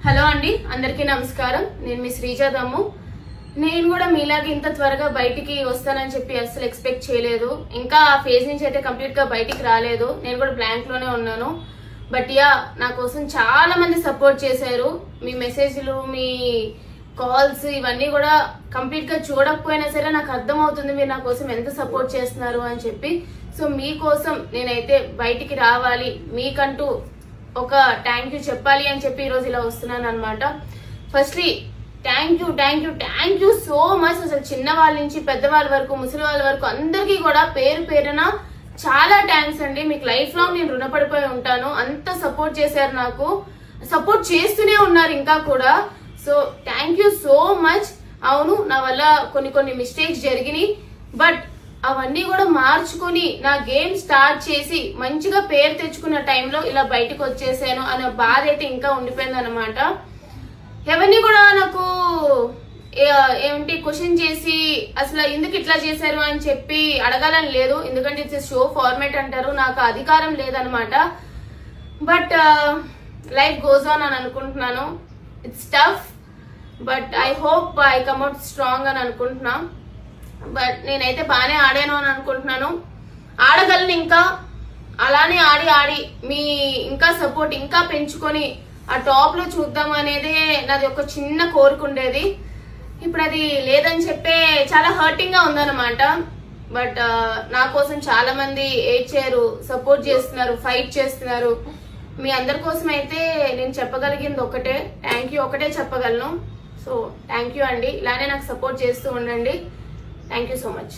Hello అండి, అందరికీ నమస్కారం. నేను మీ శ్రీజ దమ్ము. నేను కూడా మీలాగే ఇంత త్వరగా బయటికి వస్తానని చెప్పి అస్సలు ఎక్స్పెక్ట్ చేయలేదు. ఇంకా ఆ ఫేజ్ నుంచి అయితే కంప్లీట్ గా బయటికి రాలేదు. నేను కూడా బ్లాంక్ లోనే ఉన్నాను. బట్ యా, నా కోసం చాలా మంది సపోర్ట్ చేశారు. మీ మెసేజ్లు, మీ కాల్స్ ఇవన్నీ కూడా కంప్లీట్ గా చూడకపోయినా సరే నాకు అర్థం అవుతుంది మీరు నా కోసం ఎంత సపోర్ట్ చేస్తున్నారు అని చెప్పి. సో మీకోసం నేనైతే బయటికి రావాలి, మీకంటూ ఒక థ్యాంక్ యూ చెప్పాలి అని చెప్పి ఈరోజు ఇలా వస్తున్నాను అనమాట. Firstly thank you so much. అసలు చిన్న వాళ్ళ నుంచి పెద్దవాళ్ళ వరకు, ముసలి వాళ్ళ వరకు అందరికీ కూడా పేరు పేరున చాలా థ్యాంక్స్ అండి. మీకు లైఫ్ లాంగ్ నేను రుణపడిపోయి ఉంటాను. అంత సపోర్ట్ చేశారు, నాకు సపోర్ట్ చేస్తూనే ఉన్నారు ఇంకా కూడా. So thank you so much. అవును, నా వల్ల కొన్ని మిస్టేక్స్ జరిగినాయి, బట్ అవన్నీ కూడా మార్చుకుని నా గేమ్ స్టార్ట్ చేసి మంచిగా పేరు తెచ్చుకున్న టైంలో ఇలా బయటకు వచ్చేసాను అనే బాధ అయితే ఇంకా ఉండిపోయింది అనమాట. ఎవరిని కూడా నాకు ఏమిటి క్వశ్చన్ చేసి అసలు ఎందుకు ఇట్లా చేశారు అని చెప్పి అడగాలని లేదు. ఎందుకంటే ఇట్స్ షో ఫార్మేట్ అంటారు, నాకు అధికారం లేదనమాట. బట్ లైఫ్ గోస్ ఆన్ అని అనుకుంటున్నాను. It's tough, but I hope I come out strong అని అనుకుంటున్నా. బట్ నేనైతే బాగానే ఆడాను అని అనుకుంటున్నాను. ఆడగలను ఇంకా. అలానే ఆడి మీ ఇంకా సపోర్ట్ ఇంకా పెంచుకొని ఆ టాప్ లో చూద్దాం అనేది నాది ఒక చిన్న కోరిక ఉండేది. ఇప్పుడు అది లేదని చెప్పే చాలా హర్టింగ్ గా ఉందన్నమాట. బట్ నా కోసం చాలా మంది ఏడ్చారు, సపోర్ట్ చేస్తున్నారు, ఫైట్ చేస్తున్నారు. మీ అందరి కోసం అయితే నేను చెప్పగలిగింది ఒకటే థ్యాంక్ యూ, ఒకటే చెప్పగలను. సో థ్యాంక్ యూ అండి. ఇలానే నాకు సపోర్ట్ చేస్తూ ఉండండి. Thank you so much.